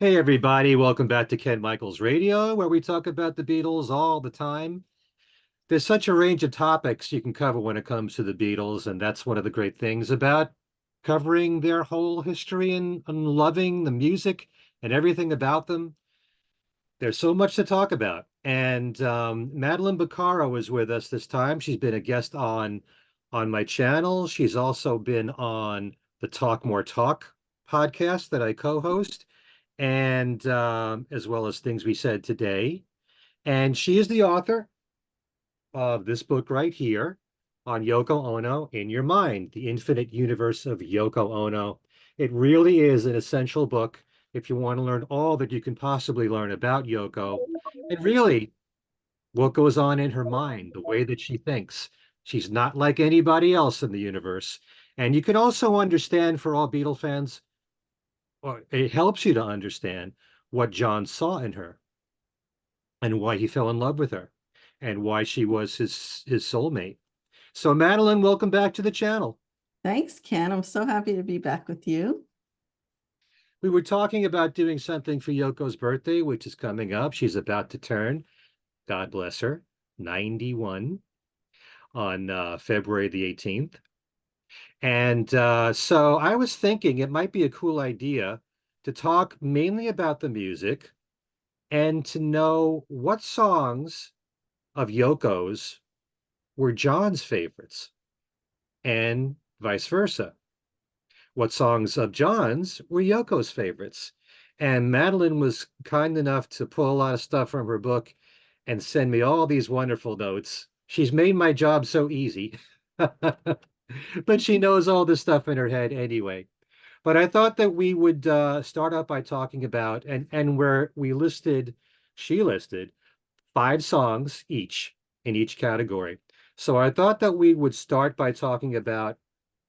Hey everybody, welcome back to Ken Michaels Radio, where we talk about the Beatles all the time. There's such a range of topics you can cover when it comes to the Beatles, and that's one of the great things about covering their whole history and loving the music and everything about them. There's so much to talk about. And Madeline Bocaro is with us this time. She's been a guest on my channel. She's also been on the Talk More Talk podcast that I co-host and as well as things we said today. And she is the author of this book right here on Yoko Ono in Your Mind, The Infinite Universe of Yoko Ono. It really is an essential book if you want to learn all that you can possibly learn about Yoko and really what goes on in her mind, the way that she thinks. She's not like anybody else in the universe. And you can also understand for all Beatle fans, or it helps you to understand what John saw in her and why he fell in love with her and why she was his soulmate. So Madeline, welcome back to the channel. Thanks, Ken. I'm so happy to be back with you. We were talking about doing something for Yoko's birthday, which is coming up. She's about to turn, God bless her, 91 on February the 18th. And so I was thinking it might be a cool idea to talk mainly about the music and to know what songs of Yoko's were John's favorites and vice versa. What songs of John's were Yoko's favorites? And Madeline was kind enough to pull a lot of stuff from her book and send me all these wonderful notes. She's made my job so easy, but she knows all this stuff in her head anyway. But I thought that we would start out by talking about and where she listed 5 songs each in each category. So I thought that we would start by talking about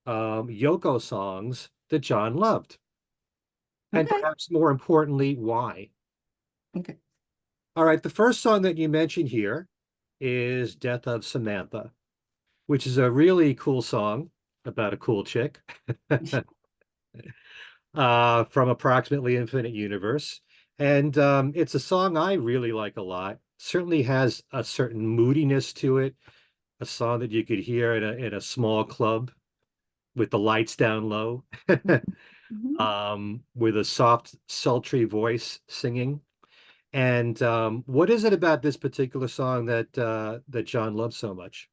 Yoko songs that John loved, and Okay. perhaps more importantly, why. Okay. All right, the first song that you mentioned here is Death of Samantha, which is a really cool song about a cool chick from Approximately Infinite Universe. And it's a song I really like a lot. Certainly has a certain moodiness to it, a song that you could hear in a small club with the lights down low, Mhm. with a soft, sultry voice singing. And what is it about this particular song that John loves so much?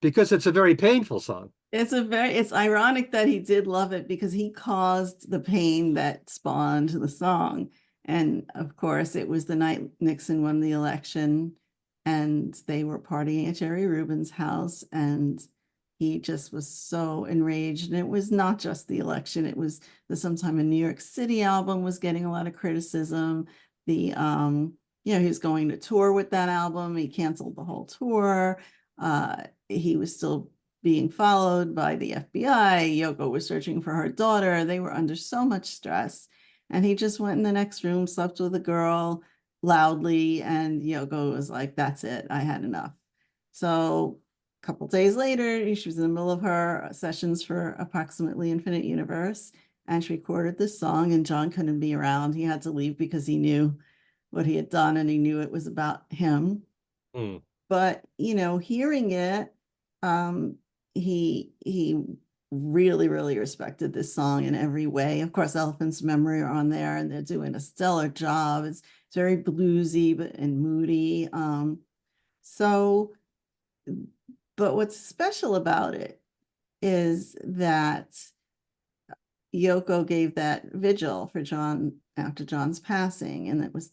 Because it's a very painful song. It's ironic that he did love it because he caused the pain that spawned the song. And of course, it was the night Nixon won the election and they were partying at Jerry Rubin's house and he just was so enraged. And it was not just the election, it was the Sometime in New York City album was getting a lot of criticism. The he was going to tour with that album. He canceled the whole tour. He was still being followed by the FBI. Yoko was searching for her daughter. They were under so much stress. And he just went in the next room, slept with a girl loudly, and Yoko was like, that's it. I had enough. So a couple days later, she was in the middle of her sessions for Approximately Infinite Universe, and she recorded this song, and John couldn't be around. He had to leave because he knew what he had done, and he knew it was about him. Mm. But, hearing it, um, he really, really respected this song in every way. Of course, Elephant's Memory are on there, and they're doing a stellar job. It's very bluesy and moody. So, but what's special about it is that Yoko gave that vigil for John after John's passing, and it was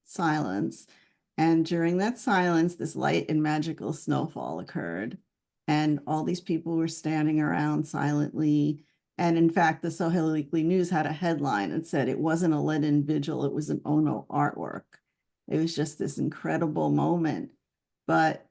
silence. And during that silence, this light and magical snowfall occurred. And all these people were standing around silently. And in fact, the Soheli Weekly News had a headline that said it wasn't a Lennon vigil, it was an Ono artwork. It was just this incredible moment. But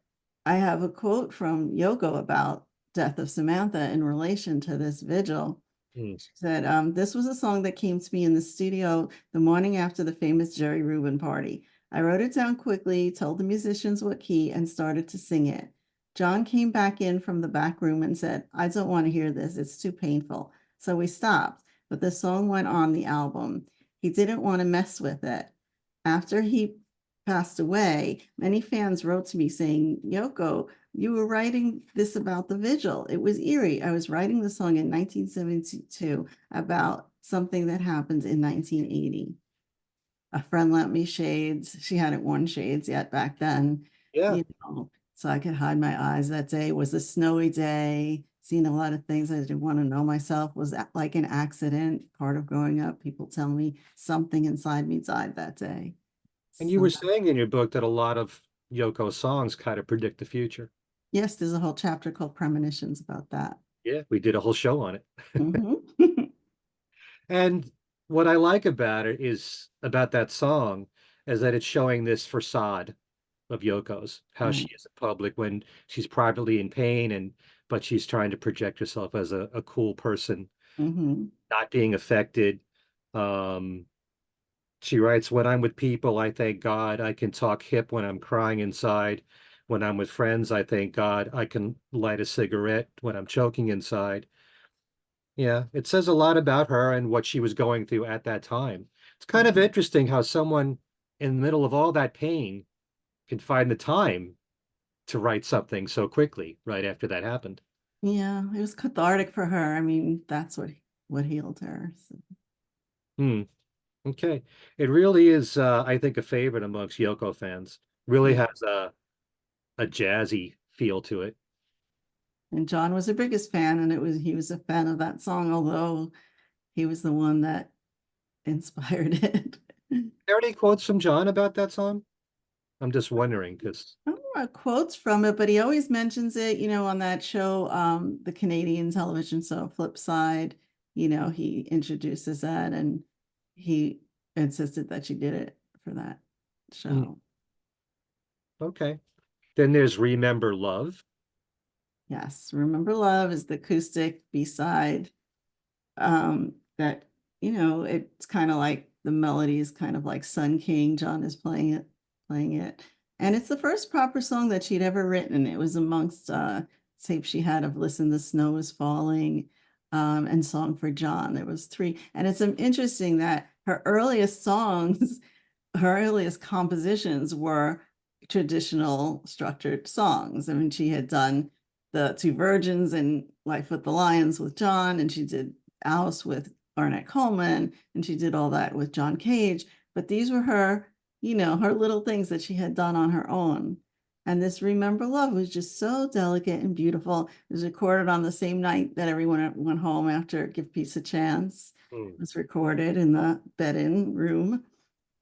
I have a quote from Yoko about Death of Samantha in relation to this vigil. Mm. She said, this was a song that came to me in the studio the morning after the famous Jerry Rubin party. I wrote it down quickly, told the musicians what key, and started to sing it. John came back in from the back room and said, I don't want to hear this. It's too painful. So we stopped, but the song went on the album. He didn't want to mess with it. After he passed away, many fans wrote to me saying, Yoko, you were writing this about the vigil. It was eerie. I was writing the song in 1972 about something that happened in 1980. A friend lent me shades. She hadn't worn shades yet back then, Yeah. you know, so I could hide my eyes. That day was a snowy day. Seen a lot of things I didn't want to know myself. Was that like an accident, part of growing up? People tell me something inside me died that day. And you were So saying in your book that a lot of Yoko songs kind of predict the future. yes, there's a whole chapter called Premonitions about that. Yeah, we did a whole show on it. Mhm. And what I like about it is about that song is that it's showing this facade of Yoko's, how she Right. is in public when she's privately in pain and but she's trying to project herself as a cool person, Mhm. not being affected. Um, she writes, when I'm with people, I thank God I can talk hip when I'm crying inside. When I'm with friends, I thank God I can light a cigarette when I'm choking inside. Yeah, it says a lot about her and what she was going through at that time. It's kind of Mhm. interesting how someone in the middle of all that pain can find the time to write something so quickly right after that happened. Yeah, it was cathartic for her. I mean, that's what healed her. So, Hmm. Okay. It really is, I think, a favorite amongst Yoko fans. Really yeah. has a jazzy feel to it. And John was her biggest fan, and he was a fan of that song, although he was the one that inspired it. Are there any quotes from John about that song? I'm just wondering because, I don't know quotes from it, but he always mentions it, on that show, the Canadian television show Flip Side. He introduces that and he insisted that she did it for that show. okay. Then there's Remember Love. Yes, Remember Love is the acoustic B-side. That it's kind of like the melody is kind of like Sun King. John is playing it, and it's the first proper song that she'd ever written. It was amongst tapes she had of Listen, the Snow is Falling, and Song for John. There was three, and it's interesting that her earliest songs, her earliest compositions were traditional structured songs. I mean, she had done the Two Virgins and Life with the Lions with John, and she did Alice with Ornette Coleman, and she did all that with John Cage. But these were her little things that she had done on her own. And this Remember Love was just so delicate and beautiful. It was recorded on the same night that everyone went home after Give Peace a Chance. Hmm. It was recorded in the bed-in room.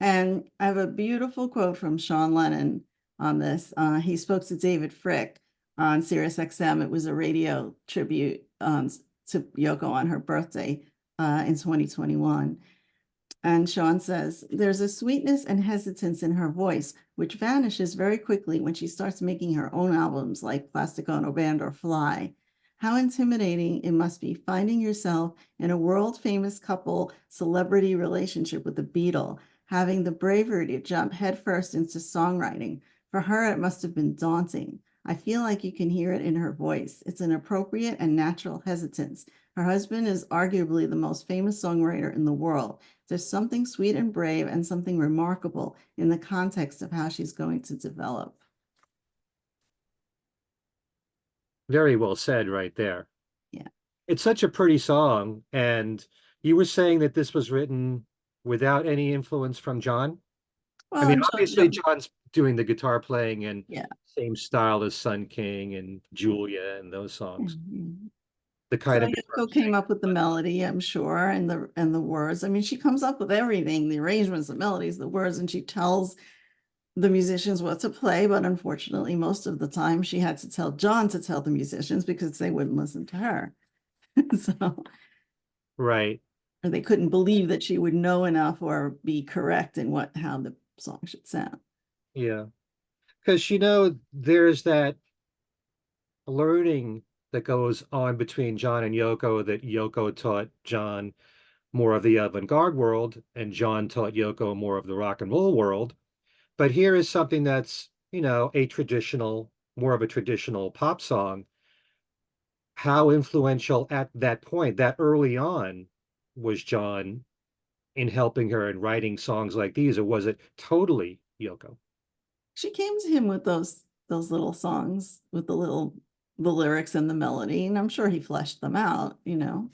And I have a beautiful quote from Sean Lennon on this. He spoke to David Frick on Sirius XM. It was a radio tribute to Yoko on her birthday in 2021. And Sean says, there's a sweetness and hesitance in her voice, which vanishes very quickly when she starts making her own albums like Plastic Ono Band or Fly. How intimidating it must be finding yourself in a world famous couple celebrity relationship with the Beatles, having the bravery to jump headfirst into songwriting. For her, it must have been daunting. I feel like you can hear it in her voice. It's an appropriate and natural hesitance. Her husband is arguably the most famous songwriter in the world. There's something sweet and brave and something remarkable in the context of how she's going to develop. Very well said right there. Yeah. It's such a pretty song. And you were saying that this was written without any influence from John? I Well, mean, and obviously John's doing the guitar playing and yeah. same style as Sun King and Julia and those songs. Mhm. The So kind of guitar Yoko playing. came up with the But melody, I'm sure, and the words. I mean, she comes up with everything, the arrangements, the melodies, the words, and she tells the musicians what to play. But unfortunately, most of the time she had to tell John to tell the musicians because they wouldn't listen to her. So, right. or they couldn't believe that she would know enough or be correct in how the song should sound. Yeah. Because there's that learning that goes on between John and Yoko that Yoko taught John more of the avant-garde world and John taught Yoko more of the rock and roll world. But here is something that's, more of a traditional pop song. How influential at that point, that early on, was John in helping her in writing songs like these, or was it totally Yoko? She came to him with those little songs with the lyrics and the melody, and I'm sure he fleshed them out,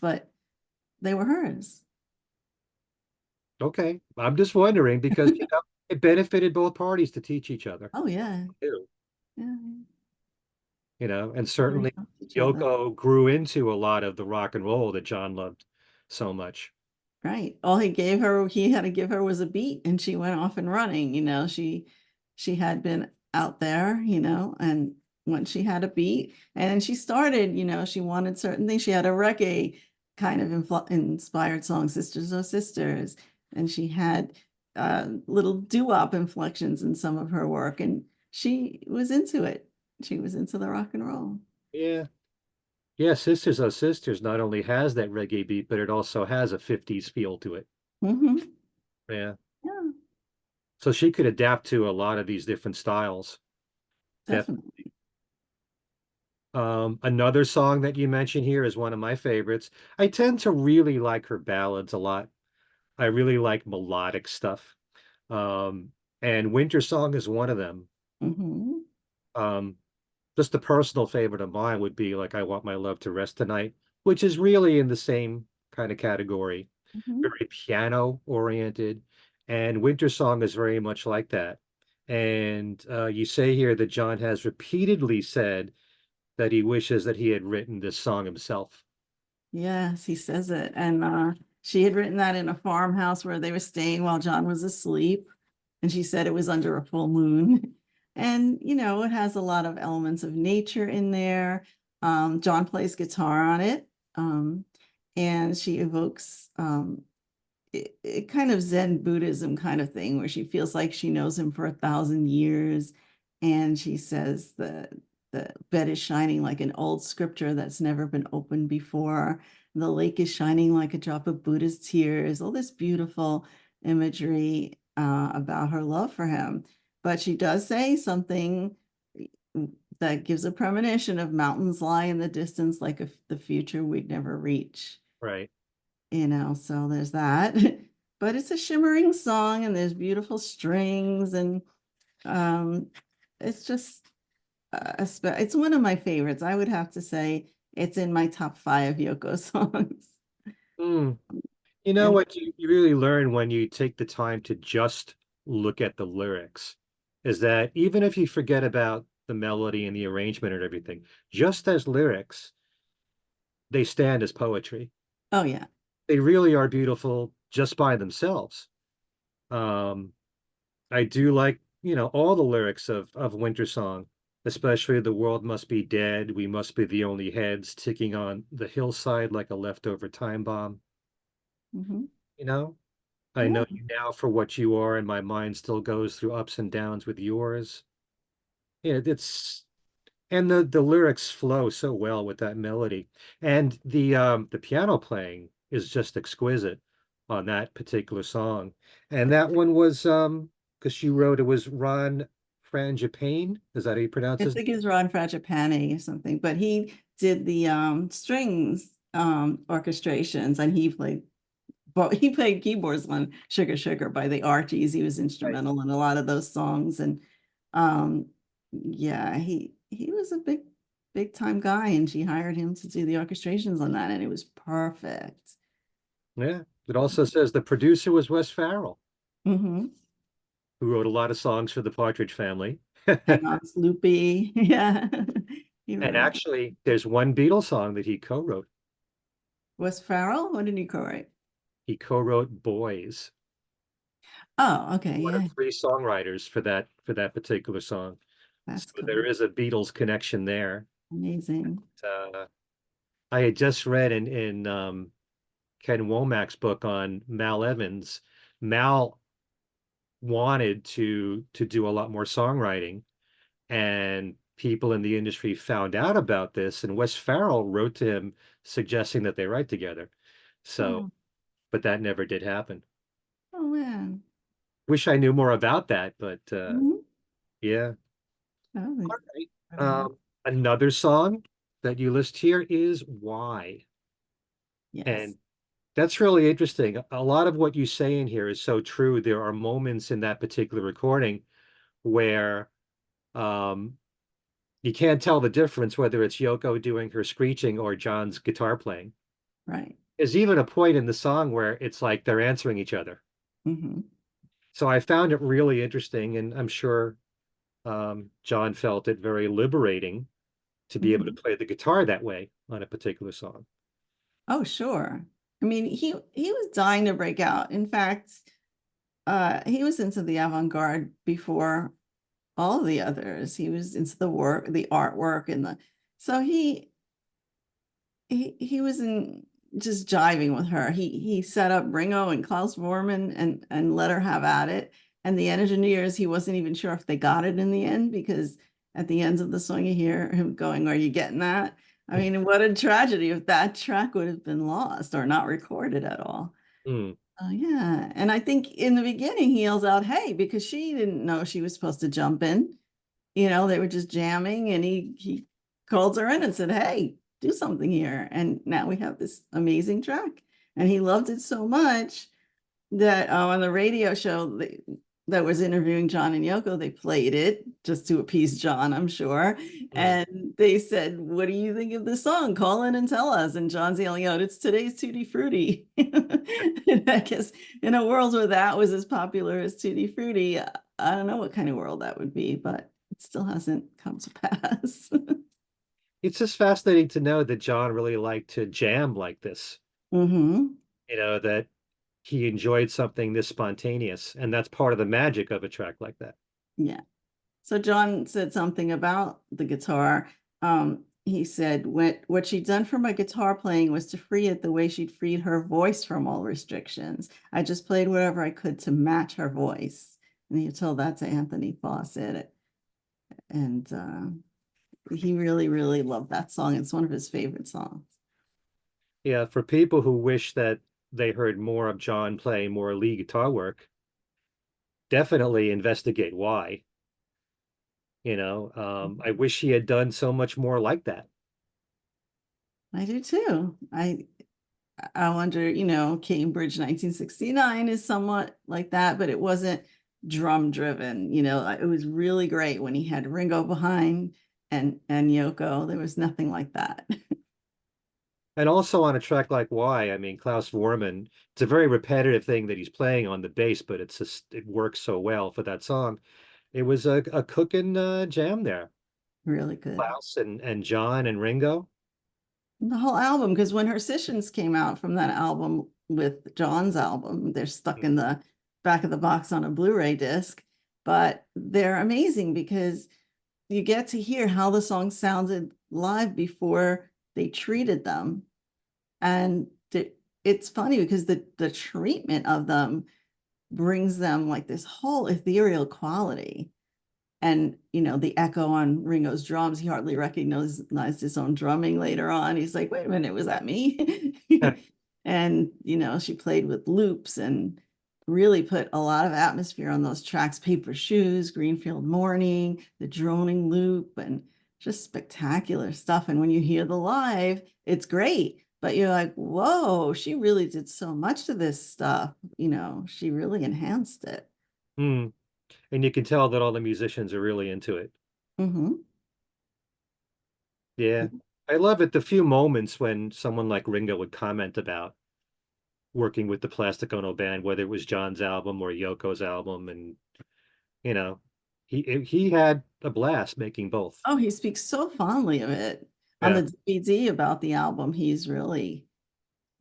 but they were hers. Okay, I'm just wondering because it benefited both parties to teach each other Oh yeah, too, yeah. and Oh, they certainly helped each other. Yoko grew into a lot of the rock and roll that John loved so much. Right. All he had to give her was a beat and she went off and running, she had been out there, and when she had a beat and she started, she wanted certain things. She had a reggae kind of inspired song, Sisters or Sisters, and she had little doo-wop inflections in some of her work, and she was into it. She was into the rock and roll. Yeah. Yeah, Sisters Are Sisters not only has that reggae beat, but it also has a 50s feel to it. Hmm. Yeah. Yeah, So she could adapt to a lot of these different styles. definitely. Another song that you mentioned here is one of my favorites. I tend to really like her ballads a lot. I really like melodic stuff. Um, and Winter Song is one of them. Hmm. Um, just a personal favorite of mine would be like I Want My Love to Rest Tonight, which is really in the same kind of category, Hmm. very piano oriented. And Winter Song is very much like that. And you say here that John has repeatedly said that he wishes that he had written this song himself. Yes, he says it. And she had written that in a farmhouse where they were staying while John was asleep. And she said it was under a full moon. And, it has a lot of elements of nature in there. John plays guitar on it. Um, and she evokes it kind of Zen Buddhism kind of thing where she feels like she knows him for 1,000 years. And she says the bed is shining like an old scripture that's never been opened before. The lake is shining like a drop of Buddha's tears. All this beautiful imagery about her love for him. But she does say something that gives a premonition of mountains lie in the distance like the future we'd never reach. Right. So there's that. But it's a shimmering song and there's beautiful strings, and um it's just it's one of my favorites. I would have to say it's in my top five Yoko songs. Mm. You know And what you really learn when you take the time to just look at the lyrics is that even if you forget about the melody and the arrangement and everything, just as lyrics, they stand as poetry. oh yeah. They really are beautiful just by themselves. Um, I do like, all the lyrics of Winter Song, especially "The world must be dead, we must be the only heads ticking on the hillside like a leftover time bomb." Hmm. You know, I Yeah. know you now for what you are, and my mind still goes through ups and downs with yours. Yeah, it's and the lyrics flow so well with that melody. And the piano playing is just exquisite on that particular song. And that one was because she wrote it was Ron Frangipane. Is that how you pronounce I his think name? it's Ron Frangipane or something, but he did the strings orchestrations, and but he played keyboards on Sugar Sugar by the Archies. He was Right. instrumental in a lot of those songs. And um, yeah, he was a big time guy, and she hired him to do the orchestrations on that, and it was perfect. Yeah. It also says the producer was Wes Farrell, Hmm. who wrote a lot of songs for the Partridge Family. Hang on, Sloopy. Yeah. He And wrote a lot. actually, there's one Beatles song that he co-wrote. Was Farrell? What did he co-write? He co-wrote Boys. Oh, okay, One of yeah, three songwriters for that particular song. So that's there cool. is a Beatles connection there. Amazing. Uh, I had just read in Ken Womack's book on Mal Evans. Mal wanted to do a lot more songwriting, and people in the industry found out about this, and Wes Farrell wrote to him suggesting that they write together. So, Oh, but that never did happen. oh man. Wish I knew more about that, but Mhm. yeah. Oh, All right. incredible. Another song that you list here is Why. Yes. and That's really interesting. A lot of what you say in here is so true. There are moments in that particular recording where um, you can't tell the difference whether it's Yoko doing her screeching or John's guitar playing. Right. There's even a point in the song where it's like they're answering each other. Hmm. So I found it really interesting, and I'm sure John felt it very liberating to be able to Hmm. play the guitar that way on a particular song. Oh, sure. I mean, he was dying to break out. In fact, he was into the avant-garde before all of the others. He was into the work, the artwork, and the so he was in just jiving with her. He set up Ringo and Klaus Vormann and let her have at it. And the engineers, he wasn't even sure if they got it in the end because at the end of the song you hear him going, "Are you getting that?" I mean, what a tragedy if that track would have been lost or not recorded at all. Mm. Oh yeah. And I think in the beginning he yells out, "Hey," because she didn't know she was supposed to jump in. They were just jamming and he called her in and said, "Hey, do something here." And now we have this amazing track. And he loved it so much that on the radio show that was interviewing John and Yoko, they played it just to appease John, I'm sure. Mm. And they said, "What do you think of the song? Call in and tell us." And John's yelling out, "It's today's Tutti Frutti." And I guess in a world where that was as popular as Tutti Frutti, I don't know what kind of world that would be, but it still hasn't come to pass. It's just fascinating to know that John really liked to jam like this, Hmm. that he enjoyed something this spontaneous, and that's part of the magic of a track like that. Yeah. So John said something about the guitar. He said what she'd done for my guitar playing was to free it the way she'd freed her voice from all restrictions. I just played whatever I could to match her voice. And he told that to Anthony Fawcett. And he really, really loved that song. It's one of his favorite songs. Yeah, for people who wish that they heard more of John playing more lead guitar work, definitely investigate why. I wish he had done so much more like that. I do too. I wonder, Cambridge 1969 is somewhat like that, but it wasn't drum driven. It was really great when he had Ringo behind and Yoko. There was nothing like that. And also on a track like Why, I mean, Klaus Vormann, it's a very repetitive thing that he's playing on the bass, but it works so well for that song. It was a cooking jam there. Really good. Klaus and John and Ringo. The whole album, because when her sessions came out from that album with John's album, they're stuck in the back of the box on a Blu-ray disc, but they're amazing because you get to hear how the songs sounded live before they treated them. And it's funny because the treatment of them brings them like this whole ethereal quality. And the echo on Ringo's drums, he hardly recognized his own drumming later on. He's like, "Wait a minute, was that me?" And she played with loops and really put a lot of atmosphere on those tracks. Paper Shoes, Greenfield Morning, the droning loop, and just spectacular stuff. And when you hear the live, it's great. But you're like, whoa, she really did so much to this stuff. She really enhanced it. Hmm. And you can tell that all the musicians are really into it. Hmm. Yeah. I love it. The few moments when someone like Ringo would comment about working with the Plastic Ono band, whether it was John's album or Yoko's album, and you know, he had a blast making both. Oh, he speaks so fondly of it. On Yeah. the DVD about the album, he's really,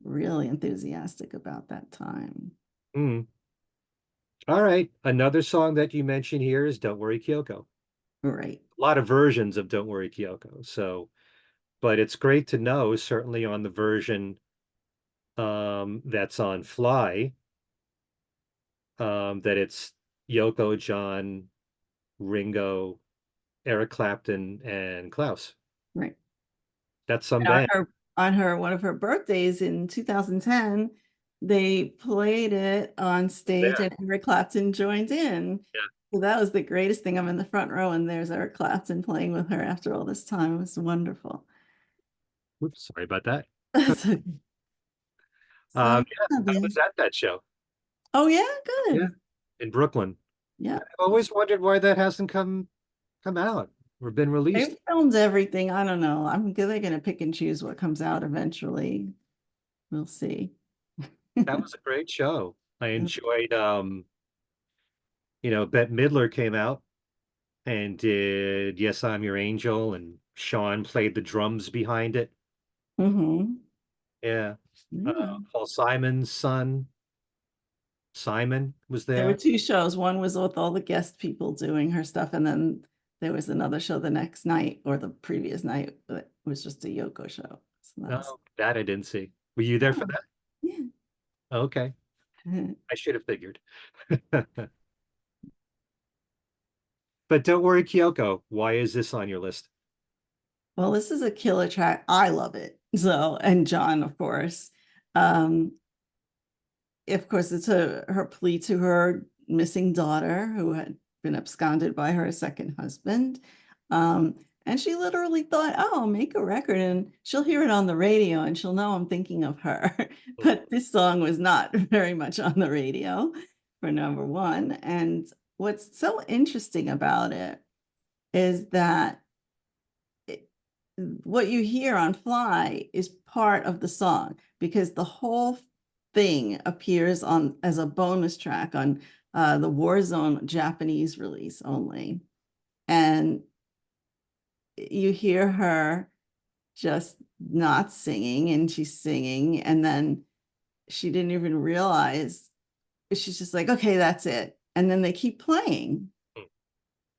really enthusiastic about that time. Mm. All right. Another song that you mentioned here is Don't Worry, Kyoko. Right. A lot of versions of Don't Worry, Kyoko. So, but it's great to know, certainly on the version that's on Fly, that it's Yoko, John, Ringo, Eric Clapton, and Klaus. Right. That's some And on band. her one of her birthdays in 2010, they played it on stage There. and Eric Clapton joined in. Yeah. So that was the greatest thing. I'm in the front row and there's Eric Clapton playing with her after all this time. It was wonderful. Oops, sorry about that. So So Yeah, I was at that show. oh yeah, Yeah, good. in Brooklyn. Yeah. I've always wondered why that hasn't come out or been released. They filmed everything. I don't know. They're gonna pick and choose what comes out eventually. We'll see. That was a great show. I enjoyed Bette Midler came out and did Yes, I'm Your Angel, and Sean played the drums behind it. Hmm. Yeah. Yeah. Paul Simon's son, Simon, was There were there. two shows. One was with all the guest people doing her stuff, and then there was another show the next night or the previous night that was just a Yoko show. So that was No, that I didn't see. Were you there for oh, that? yeah. Okay. I should have figured. But don't worry, Kyoko. Why is this on your list? Well, this is a killer track. I love it. So, and John, of course. Um, of course, it's her plea to her missing daughter who had been absconded by her second husband. Um, and she literally thought, oh, I'll make a record and she'll hear it on the radio and she'll know I'm thinking of her. But this song was not very much on the radio, for number one. And what's so interesting about it is that what you hear on Fly is part of the song because the whole thing appears on as a bonus track on the Warzone Japanese release only. And you hear her just not singing and she's singing, and then she didn't even realize. She's just like, okay, that's it. And then they keep playing.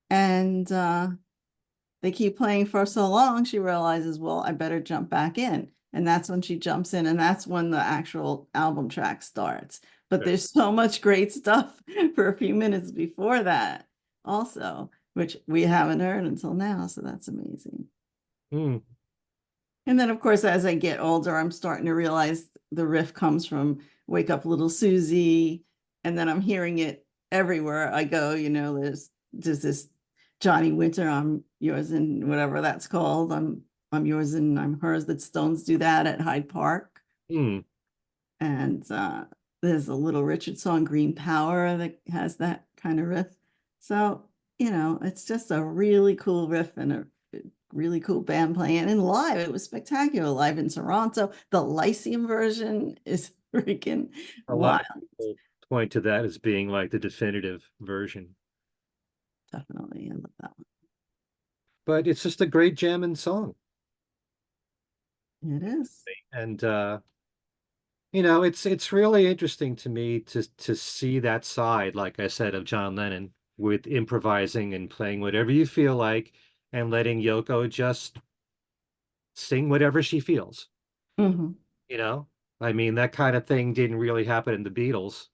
And they keep playing for so long, she realizes, well, I better jump back in. And that's when she jumps in, and that's when the actual album track starts. But Right. there's so much great stuff for a few minutes before that, also, which we haven't heard until now. So that's amazing. Hmm. And then, of course, as I get older, I'm starting to realize the riff comes from Wake Up Little Susie. And then I'm hearing it everywhere I go. There's this Johnny Winter, I'm yours and whatever that's called. I'm yours and I'm hers, that Stones do that at Hyde Park. Hmm. And there's a Little Richard song, Green Power, that has that kind of riff. So, it's just a really cool riff and a really cool band playing. And live, it was spectacular. Live in Toronto. The Lyceum version is freaking A lot wild. of people point to that as being like the definitive version, Definitely. I love that but it's just a great jamming song. one. It is. And it's really interesting to me to see that side, like I said, of John Lennon with improvising and playing whatever you feel like and letting Yoko just sing whatever she feels, Mhm. you know? I mean, that kind of thing didn't really happen in the Beatles,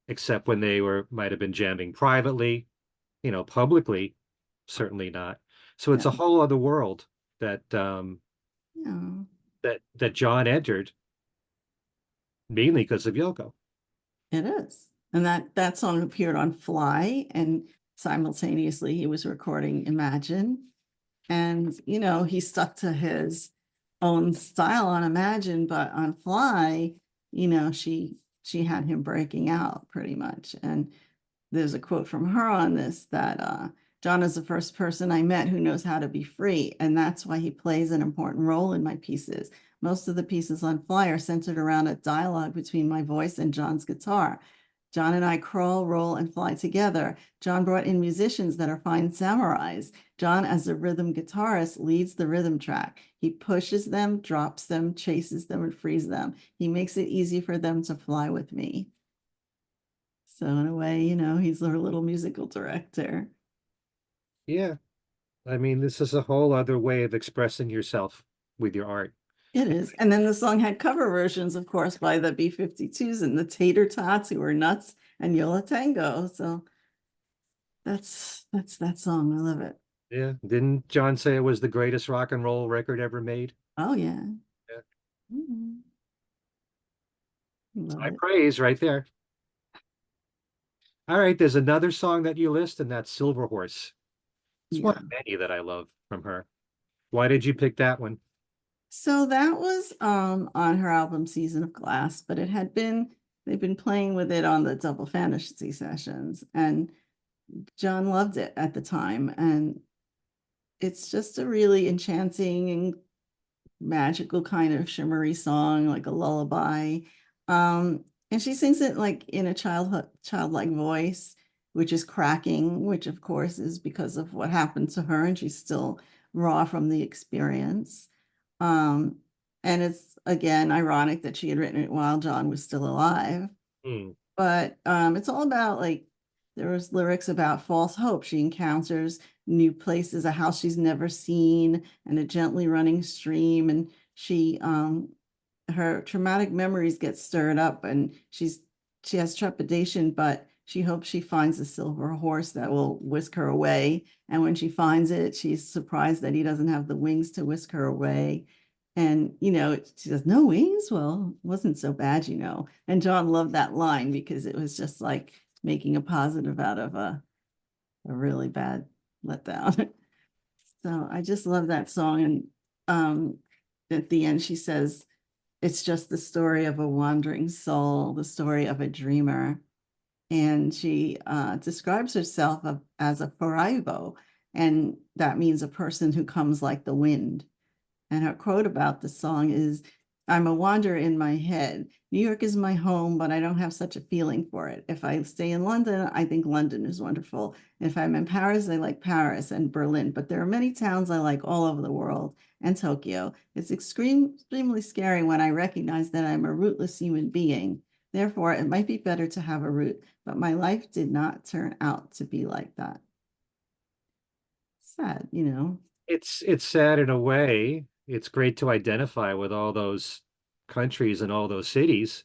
except when they might have been jamming privately, publicly, certainly not. So it's Yeah. a whole other world that Yeah. that John entered mainly because of Yoko. It is. And that song appeared on Fly, and simultaneously he was recording Imagine. And he stuck to his own style on Imagine, but on Fly, she had him breaking out pretty much. And there's a quote from her on this that John is the first person I met who knows how to be free, and that's why he plays an important role in my pieces. Most of the pieces on Fly are centered around a dialogue between my voice and John's guitar. John and I crawl, roll, and fly together. John brought in musicians that are fine samurais. John, as a rhythm guitarist, leads the rhythm track. He pushes them, drops them, chases them, and frees them. He makes it easy for them to fly with me. So in a way, he's our little musical director. Yeah. I mean, this is a whole other way of expressing yourself with your art. It is. And then the song had cover versions, of course, by the B-52s and the Tater Tots, who were nuts, and Yola Tango. So that's that song. I love it. Yeah. Didn't John say it was the greatest rock and roll record ever made? Oh yeah. Yeah. Mhm. Love High it. praise right there. All right, there's another song that you list, and that's Silver Horse. It's one Yeah. of many that I love from her. Why did you pick that one? So that was on her album Season of Glass, but they've been playing with it on the Double Fantasy sessions, and John loved it at the time. And it's just a really enchanting and magical kind of shimmery song, like a lullaby. And she sings it like in a childlike voice, which is cracking, which of course is because of what happened to her, and she's still raw from the experience. Um, and it's again ironic that she had written it while John was still alive. Hmm. But it's all about like there was lyrics about false hope. She encounters new places, a house she's never seen, and a gently running stream. And she her traumatic memories get stirred up, and she has trepidation, but she hopes she finds a silver horse that will whisk her away. And when she finds it, she's surprised that he doesn't have the wings to whisk her away. And, she says, no wings? Well, it wasn't so bad, you know. And John loved that line because it was just like making a positive out of a really bad letdown. So I just love that song. And at the end, she says, it's just the story of a wandering soul, the story of a dreamer. And she describes herself as a faraibo, and that means a person who comes like the wind. And her quote about the song is, I'm a wanderer in my head. New York is my home, but I don't have such a feeling for it. If I stay in London, I think London is wonderful. If I'm in Paris, I like Paris and Berlin. But there are many towns I like all over the world and Tokyo. It's extremely scary when I recognize that I'm a rootless human being. Therefore, it might be better to have a root, but my life did not turn out to be like that. Sad, you know? It's sad in a way. It's great to identify with all those countries and all those cities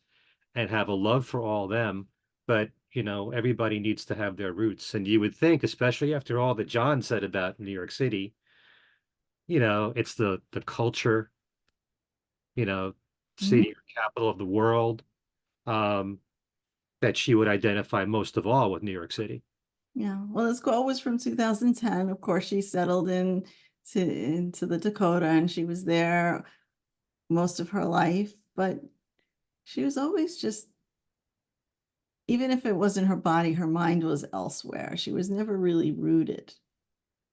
and have a love for all them. But, everybody needs to have their roots. And you would think, especially after all that John said about New York City, it's the culture, you know, Mhm. city or capital of the world, um, that she would identify most of all with New York City. Yeah, well, this quote was from 2010. Of course, she settled into the Dakota, and she was there most of her life, but she was always just, even if it wasn't her body, her mind was elsewhere. She was never really rooted.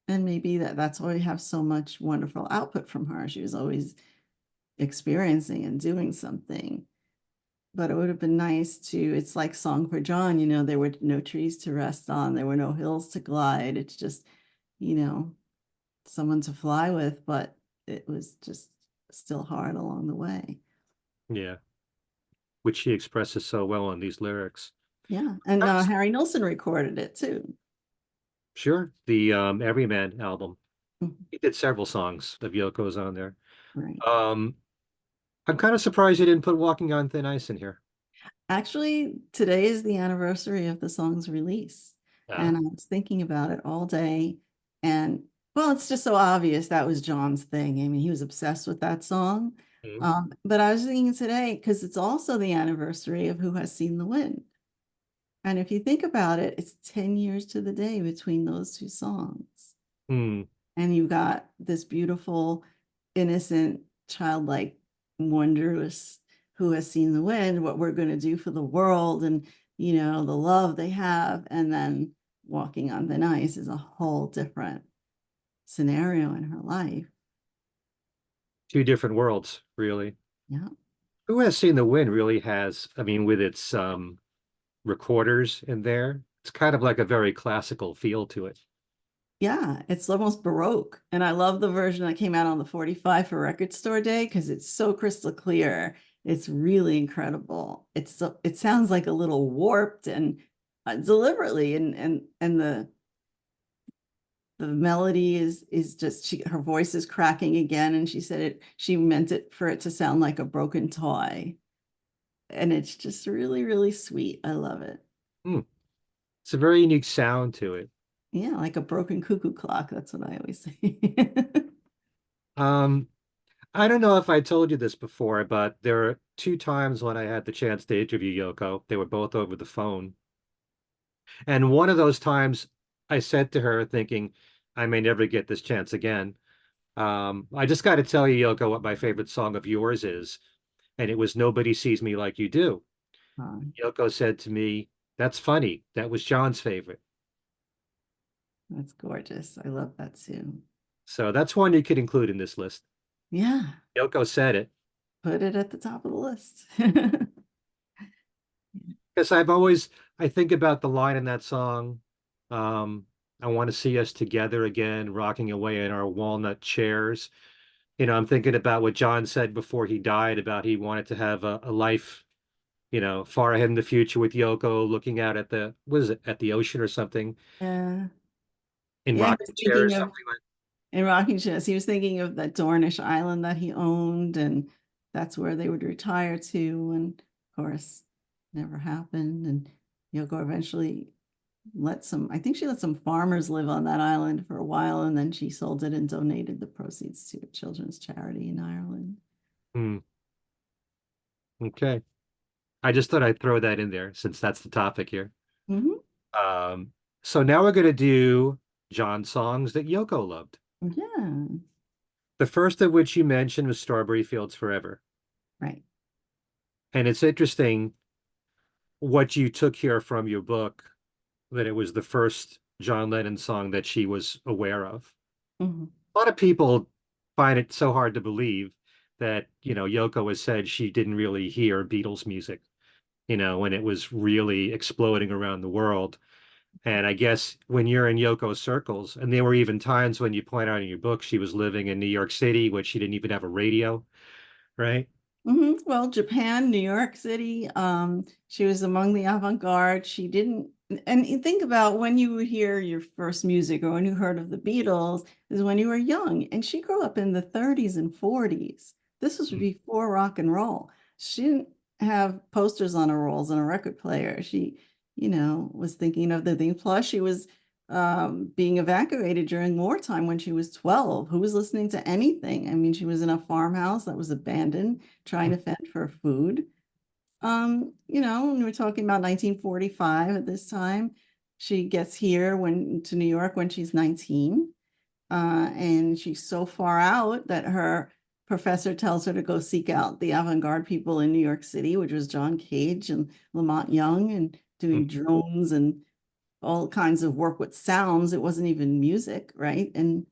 And maybe that's why we have so much wonderful output from her. She was always experiencing and doing something. But it would have been nice to, it's like Song for John, there were no trees to rest on, there were no hills to glide. It's just, you know, someone to fly with, but it was just still hard along the way. Yeah, which she expresses so well on these lyrics. Yeah. And Harry Nilsson recorded it too. Sure, the Everyman album. Mhm. He did several songs of Yoko's on there. Right. Um, I'm kind of surprised you didn't put Walking on Thin Ice in here. Actually, today is the anniversary of the song's release. Yeah. And I was thinking about it all day. And well, it's just so obvious that was John's thing. I mean, he was obsessed with that song. Mhm. But I was thinking today, because it's also the anniversary of Who Has Seen the Wind. And if you think about it, it's 10 years to the day between those two songs. Hmm. And you got this beautiful, innocent, childlike, wondrous Who Has Seen the Wind, what we're going to do for the world, and the love they have. And then Walking on Thin Ice is a whole different scenario in her life. Two different worlds, really. Yeah. Who Has Seen the Wind really has, I mean, with its recorders in there, it's kind of like a very classical feel to it. Yeah, it's almost Baroque. And I love the version that came out on the 45 for Record Store Day because it's so crystal clear. It's really incredible. It sounds like a little warped and deliberately, and the melody is just her voice is cracking again, and she said she meant it for it to sound like a broken toy. And it's just really, really sweet. I love it. Hmm. It's a very unique sound to it. Yeah, like a broken cuckoo clock. That's what I always say. Um, I don't know if I told you this before, but there are two times when I had the chance to interview Yoko. They were both over the phone. And one of those times I said to her, thinking, I may never get this chance again. I just got to tell you, Yoko, what my favorite song of yours is, and it was "Nobody Sees Me Like You Do." Um, Yoko said to me, "That's funny. That was John's favorite." that's gorgeous. I love that too. So that's one you could include in this list. Yeah, Yoko said it. put it at the top of the list. Because I think about the line in that song. Um, I want to see us together again, rocking away in our walnut chairs. I'm thinking about what John said before he died about he wanted to have a life, far ahead in the future with Yoko, looking out at what is it, at the ocean or something, Yeah. in Yeah, he rocking was thinking chairs, of something like. in rocking chairs. He was thinking of that Dornish island that he owned, and that's where they would retire to. And of course, never happened. And Yoko eventually I think she let some farmers live on that island for a while, and then she sold it and donated the proceeds to a children's charity in Ireland. Hmm, okay. I just thought I'd throw that in there since that's the topic here. Hmm. Um, so now we're going to do John songs that Yoko loved. Yeah, The first of which you mentioned was Strawberry Fields Forever. right. And it's interesting what you took here from your book, that it was the first John Lennon song that she was aware of. Hmm. A lot of people find it so hard to believe that, Yoko has said she didn't really hear Beatles music, when it was really exploding around the world. And I guess when you're in Yoko's circles, and there were even times when you point out in your book she was living in New York City, which she didn't even have a radio, right? Well, Japan, New York City, she was among the avant-garde. She didn't, and you think about when you would hear your first music or when you heard of the Beatles is when you were young. And she grew up in the 30s and 40s. This was before rock and roll. She didn't have posters on her walls and a record player. She, was thinking of the thing. Plus, she was being evacuated during wartime when she was 12. Who was listening to anything? I mean, she was in a farmhouse that was abandoned, trying to fend for food. When we're talking about 1945 at this time, she gets here to New York when she's 19. And she's so far out that her professor tells her to go seek out the avant-garde people in New York City, which was John Cage and Lamont Young, and doing drones and all kinds of work with sounds. It wasn't even music, right? And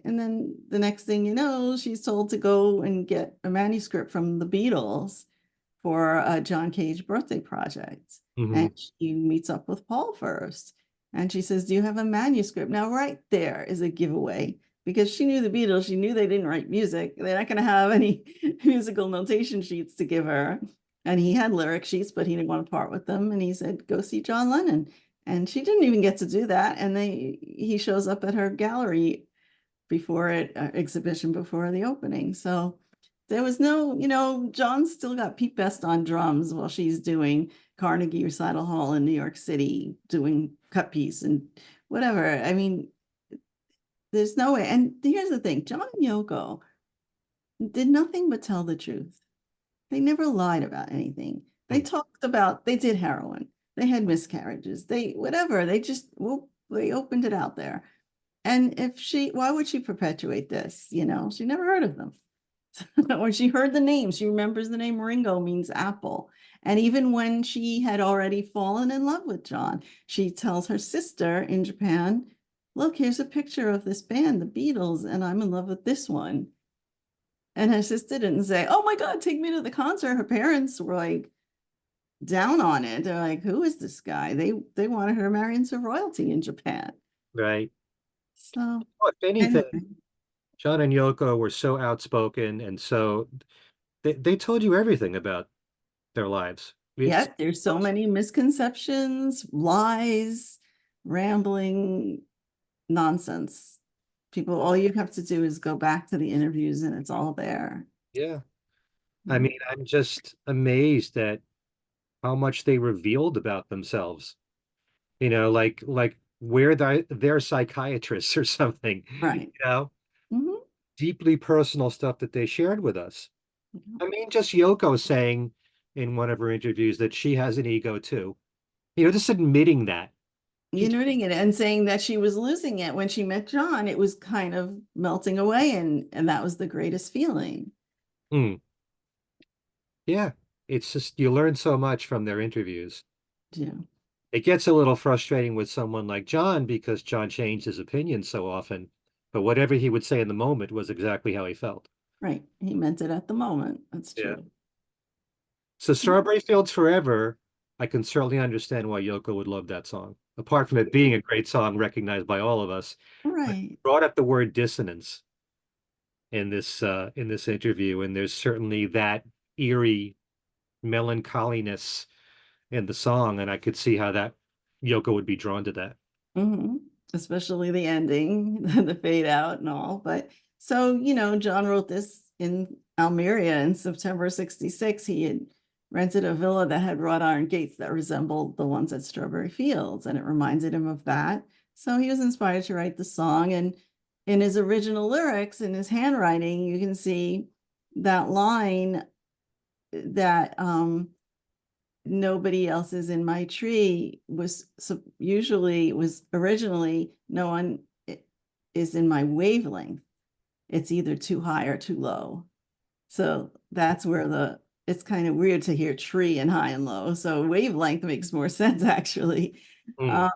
then the next thing you know, she's told to go and get a manuscript from the Beatles for a John Cage birthday project. Mm-hmm. And she meets up with Paul first. And she says, "Do you have a manuscript?" Now, right there is a giveaway because she knew the Beatles. She knew they didn't write music. They're not going to have any musical notation sheets to give her. And he had lyric sheets, but he didn't want to part with them. And he said, "Go see John Lennon." And she didn't even get to do that. And he shows up at her gallery before exhibition before the opening. So there was no, John still got Pete Best on drums while she's doing Carnegie Recital Hall in New York City, doing cut piece and whatever. I mean, there's no way. And here's the thing, John and Yoko did nothing but tell the truth. They never lied about anything. They did heroin. They had miscarriages. Whatever. They opened it out there. And why would she perpetuate this? She never heard of them. Or she heard the name. She remembers the name Ringo means apple. And even when she had already fallen in love with John, she tells her sister in Japan, "Look, here's a picture of this band, the Beatles, and I'm in love with this one." And her sister didn't say, "Oh my God, take me to the concert." Her parents were like down on it. They're like, "Who is this guy?" They wanted her to marry into royalty in Japan. Right. So Well, if anything, anyway. John and Yoko were so outspoken, and so they told you everything about their lives. It's Yet there's so many misconceptions, lies, rambling, nonsense. All you have to do is go back to the interviews and it's all there. Yeah. I Mm. mean, I'm just amazed at how much they revealed about themselves. Like where they're psychiatrists or something, Right. Hmm. deeply personal stuff that they shared with us. I mean, just Yoko saying in one of her interviews that she has an ego too. Just admitting that. Learning it and saying that she was losing it when she met John. It was kind of melting away, and that was the greatest feeling. Mm, yeah, it's just you learn so much from their interviews. Yeah, It gets a little frustrating with someone like John because John changed his opinion so often, but whatever he would say in the moment was exactly how he felt. right. He meant it at the moment. That's Yeah. true. So Strawberry Fields Forever, I can certainly understand why Yoko would love that song. Apart from it being a great song recognized by all of us, but Right. brought up the word dissonance in this interview, and there's certainly that eerie melancholiness in the song, and I could see how that Yoko would be drawn to that. Hmm. Especially the ending, the fade out and all. But so, John wrote this in Almeria in September 66. He had rented a villa that had wrought iron gates that resembled the ones at Strawberry Fields, and it reminded him of that. So he was inspired to write the song. And in his original lyrics, in his handwriting, you can see that line that nobody else is in my tree was usually was originally no one is in my wavelength. It's either too high or too low. So that's where it's kind of weird to hear tree and high and low. So wavelength makes more sense actually. Mm, Uh,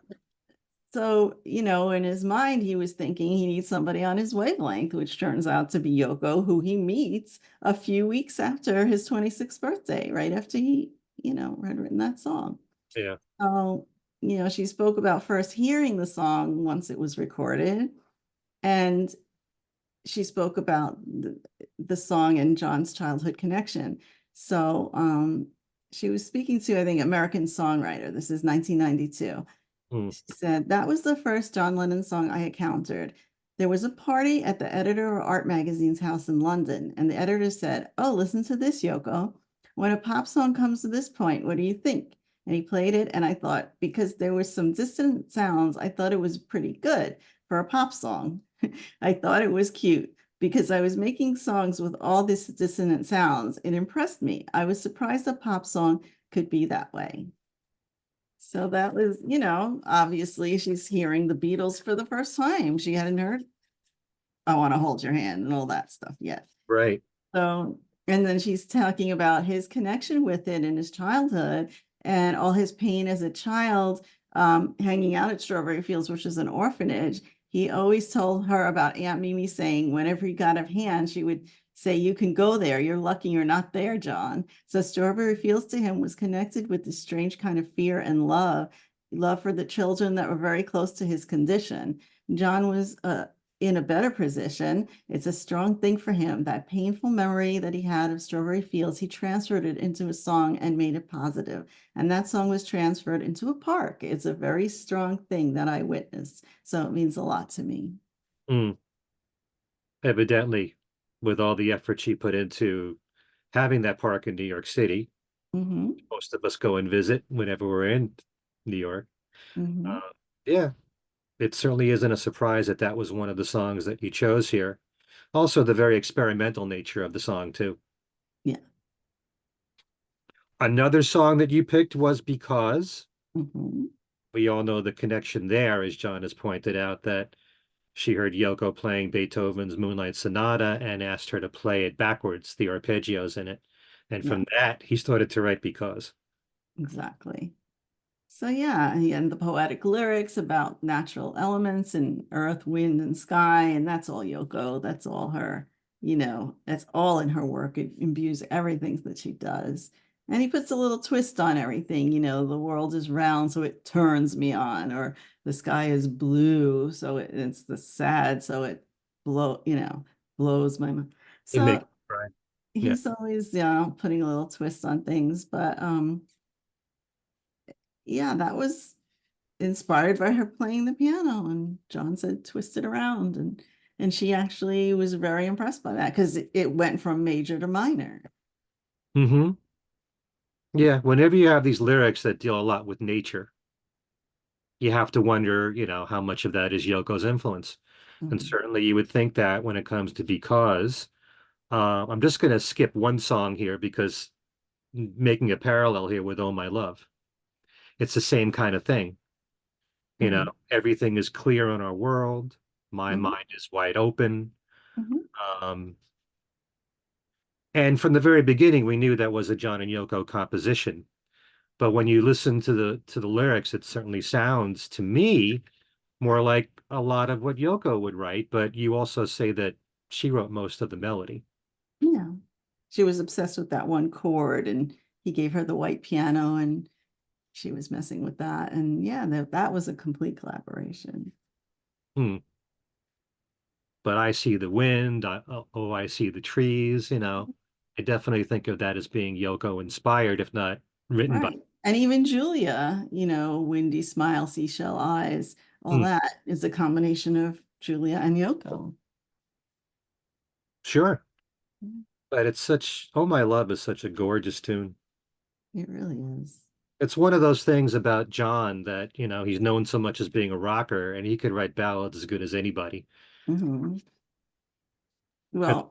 so, in his mind, he was thinking he needs somebody on his wavelength, which turns out to be Yoko, who he meets a few weeks after his 26th birthday, right after he, had written that song. yeah. So, she spoke about first hearing the song once it was recorded. And she spoke about the song and John's childhood connection. So, she was speaking to, I think, American Songwriter. This is 1992. Mm, She said, that was the first John Lennon song I encountered. There was a party at the editor of Art Magazine's house in London, and the editor said, oh, listen to this, Yoko. When a pop song comes to this point, what do you think? And he played it, and I thought, because there were some distant sounds, I thought it was pretty good for a pop song. I thought it was cute because I was making songs with all these dissonant sounds. It impressed me. I was surprised a pop song could be that way. So that was, obviously she's hearing the Beatles for the first time. She hadn't heard I Want to Hold Your Hand and all that stuff yet. right. So, and then she's talking about his connection with it in his childhood and all his pain as a child, hanging out at Strawberry Fields, which is an orphanage. He always told her about Aunt Mimi saying whenever he got a hand, she would say, you can go there. You're lucky you're not there, John. So Strawberry Fields to him was connected with this strange kind of fear and love for the children that were very close to his condition. John was in a better position. It's a strong thing for him. That painful memory that he had of Strawberry Fields, he transferred it into a song and made it positive. And that song was transferred into a park. It's a very strong thing that I witnessed. So it means a lot to me. Mm, evidently, with all the effort she put into having that park in New York City, Hmm. most of us go and visit whenever we're in New York. Hmm. Uh, yeah, it certainly isn't a surprise that that was one of the songs that you chose here. Also, the very experimental nature of the song, too. Yeah. Another song that you picked was Because. Hmm. We all know the connection there, as John has pointed out, that she heard Yoko playing Beethoven's Moonlight Sonata and asked her to play it backwards, the arpeggios in it. And Yeah, from that, he started to write Because. exactly. So yeah, and the poetic lyrics about natural elements and earth, wind, and sky, and that's all Yoko. That's all her, that's all in her work. It imbues everything that she does. And he puts a little twist on everything, the world is round, so it turns me on, or the sky is blue, so it's the sad, so it blows my mind. It makes So me cry. Yeah. he's always, putting a little twist on things, but yeah, that was inspired by her playing the piano, and John said twist it around, and she actually was very impressed by that because it went from major to minor. Hmm. Yeah. Whenever you have these lyrics that deal a lot with nature, you have to wonder, how much of that is Yoko's influence. And Mhm. certainly you would think that when it comes to Because. I'm just going to skip one song here because making a parallel here with Oh My Love, it's the same kind of thing. You know, Mhm. everything is clear in our world. My Mhm. mind is wide open. Mhm. Um, and from the very beginning, we knew that was a John and Yoko composition. But when you listen to the lyrics, it certainly sounds to me more like a lot of what Yoko would write. But you also say that she wrote most of the melody. Yeah. She was obsessed with that one chord, and he gave her the white piano, and she was messing with that. And yeah, that was a complete collaboration. Hmm. But I see the wind. Oh, I see the trees. I definitely think of that as being Yoko inspired, if not written by. Right. And even Julia, windy smile, seashell eyes, all Hmm. that is a combination of Julia and Yoko. Sure. But it's such, Oh My Love is such a gorgeous tune. It really is. It's one of those things about John that, he's known so much as being a rocker and he could write ballads as good as anybody. Mhm. And Well,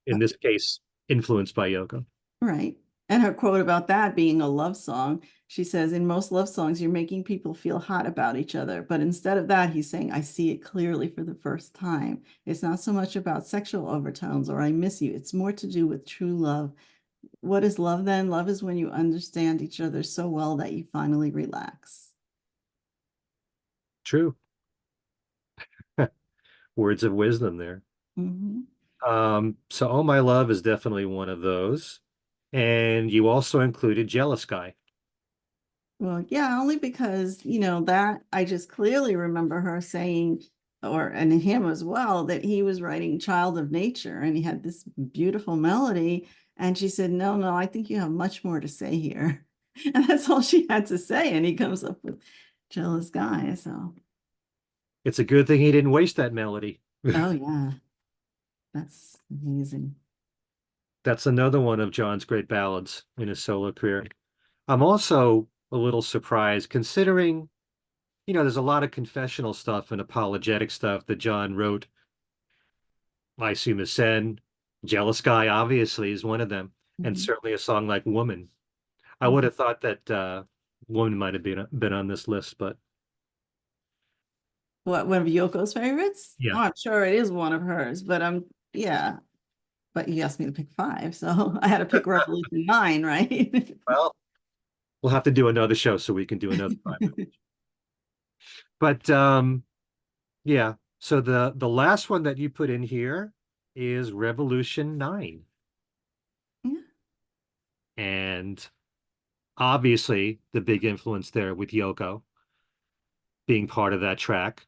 in this case, influenced by Yoko. right. And her quote about that being a love song, she says, in most love songs, you're making people feel hot about each other. But instead of that, he's saying, I see it clearly for the first time. It's not so much about sexual overtones or I miss you. It's more to do with true love. What is love then? Love is when you understand each other so well that you finally relax. True. Words of wisdom there. Mhm. So Oh My Love is definitely one of those. And you also included Jealous Guy. Well, yeah, only because, that I just clearly remember her saying, and him as well, that he was writing Child of Nature and he had this beautiful melody. And she said, no, no, I think you have much more to say here. And that's all she had to say. And he comes up with Jealous Guy. So, It's a good thing he didn't waste that melody. oh, yeah, that's amazing. That's another one of John's great ballads in his solo career. I'm also a little surprised considering, there's a lot of confessional stuff and apologetic stuff that John wrote. I Assume Is Sen, Jealous Guy obviously is one of them, and Mhm. certainly a song like Woman. I would Mhm. have thought that Woman might have been on this list, but What, one of Yoko's favorites? yeah. Oh, I'm sure it is one of hers, but yeah, but you asked me to pick five, so I had to pick Revolution 9, right? Well, we'll have to do another show so we can do another time. But yeah. So the last one that you put in here is Revolution 9. Yeah. And obviously the big influence there with Yoko being part of that track.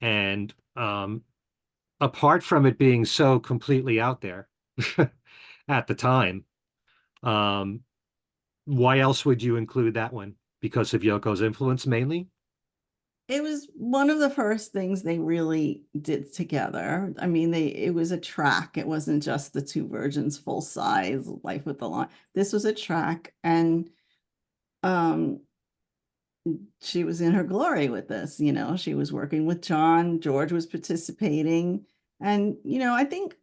And apart from it being so completely out there at the time, um, why else would you include that one? Because of Yoko's influence mainly? It was one of the first things they really did together. I mean, it was a track. It wasn't just the two versions full size, Life with the Lawn. This was a track, and um she was in her glory with this, she was working with John, George was participating, and I think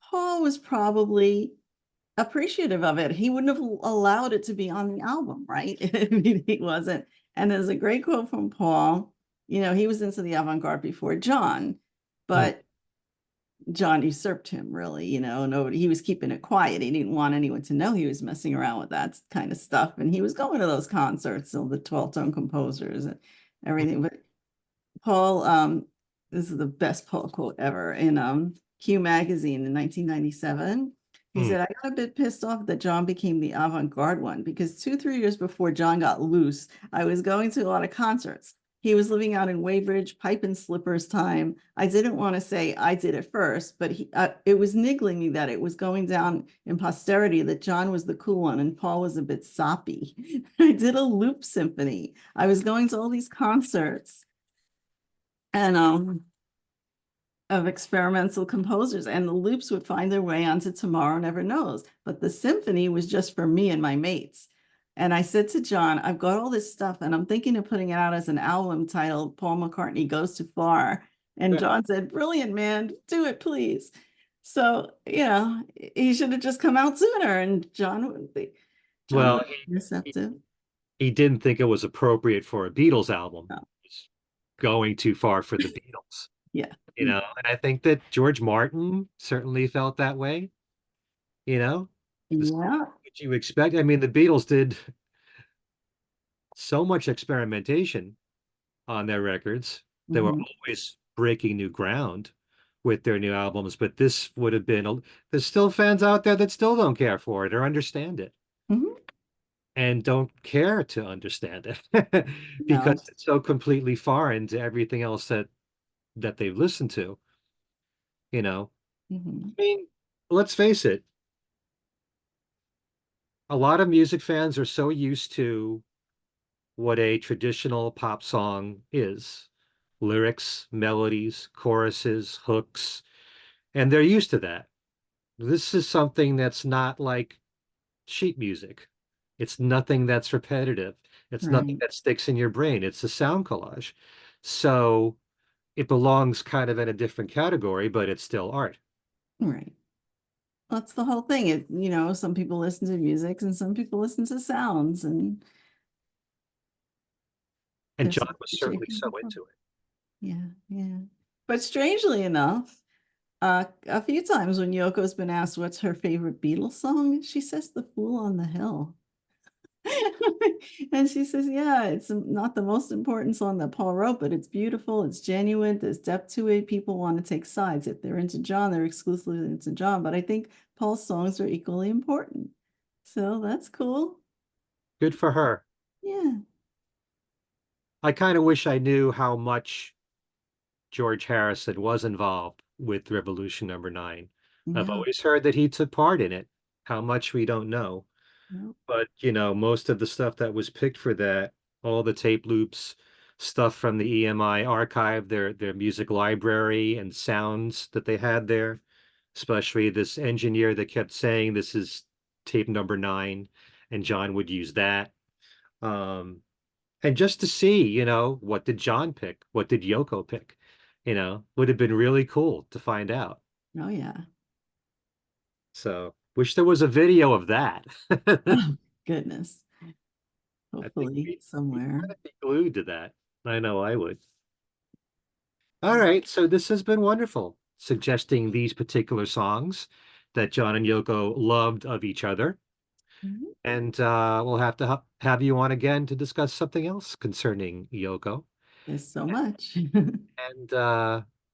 Paul was probably appreciative of it. He wouldn't have allowed it to be on the album, right? I mean, he wasn't. And there's a great quote from Paul. He was into the avant-garde before John, Hmm. but John usurped him, really. Nobody, he was keeping it quiet. He didn't want anyone to know he was messing around with that kind of stuff. And he was going to those concerts of the 12-tone composers and everything. But Paul, this is the best Paul quote ever in Q magazine in 1997. He Hmm. said, I got a bit pissed off that John became the avant-garde one because 2, 3 years before John got loose, I was going to a lot of concerts. He was living out in Weybridge, pipe and slippers time. I didn't want to say I did it first, but it was niggling me that it was going down in posterity that John was the cool one and Paul was a bit soppy. I did a loop symphony. I was going to all these concerts and of experimental composers, and the loops would find their way onto Tomorrow Never Knows. But the symphony was just for me and my mates. And I said to John, I've got all this stuff and I'm thinking of putting it out as an album titled Paul McCartney Goes Too Far. And John said, brilliant, man, do it, please. So, he should have just come out sooner. And John would be Well, receptive. he didn't think it was appropriate for a Beatles album. No. It's going too far for the Beatles, Yeah. you know. And I think that George Martin certainly felt that way, you know. This is Yeah. what you expect. I mean, the Beatles did so much experimentation on their records. They were Hmm. always breaking new ground with their new albums, but this would have been there's still fans out there that still don't care for it or understand it Hmm. and don't care to understand it No. because it's so completely foreign to everything else that they've listened to, you know. Hmm. I mean, let's face it, a lot of music fans are so used to what a traditional pop song is. Lyrics, melodies, choruses, hooks, and they're used to that. This is something that's not like sheet music. It's nothing that's repetitive. It's nothing Right. that sticks in your brain. It's a sound collage. So it belongs kind of in a different category, but it's still art. Right. That's the whole thing. Some people listen to music and some people listen to sounds, and And there's John some was certainly appreciation so for. into it. Yeah, yeah. But strangely enough, a few times when Yoko's been asked what's her favorite Beatles song, she says "The Fool on the Hill." And she says, yeah, it's not the most important song that Paul wrote, but it's beautiful, it's genuine, there's depth to it. People want to take sides. If they're into John, they're exclusively into John. But I think Paul's songs are equally important. So that's cool. Good for her. Yeah. I kind of wish I knew how much George Harrison was involved with Revolution Number Nine. I've Yeah. always heard that he took part in it. How much we don't know. No. But, most of the stuff that was picked for that, all the tape loops, stuff from the EMI archive, their music library and sounds that they had there, especially this engineer that kept saying this is tape number 9, and John would use that. Um, and just to see, what did John pick? What did Yoko pick? Would have been really cool to find out. Oh, yeah. So wish there was a video of that. Oh, goodness. I think Hopefully we'd somewhere. kind of be glued to that. I know I would. All right, so this has been wonderful, suggesting these particular songs that John and Yoko loved of each other. Mhm. And we'll have to have you on again to discuss something else concerning Yoko. There's so much. And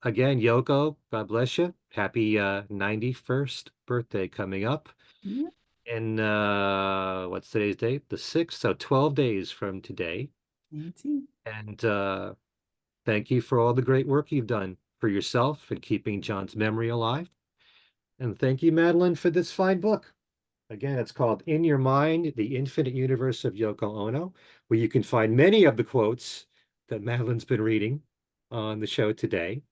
again, Yoko, God bless you. Happy 91st birthday coming up. Yeah, And what's today's date? The 6th, so 12 days from today. 18. And thank you for all the great work you've done for yourself and keeping John's memory alive. And thank you, Madeline, for this fine book. Again, it's called In Your Mind, The Infinite Universe of Yoko Ono, where you can find many of the quotes that Madeline's been reading on the show today.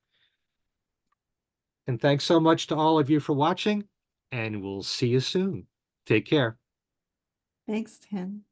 And thanks so much to all of you for watching, and we'll see you soon. Take care. Thanks, Ken.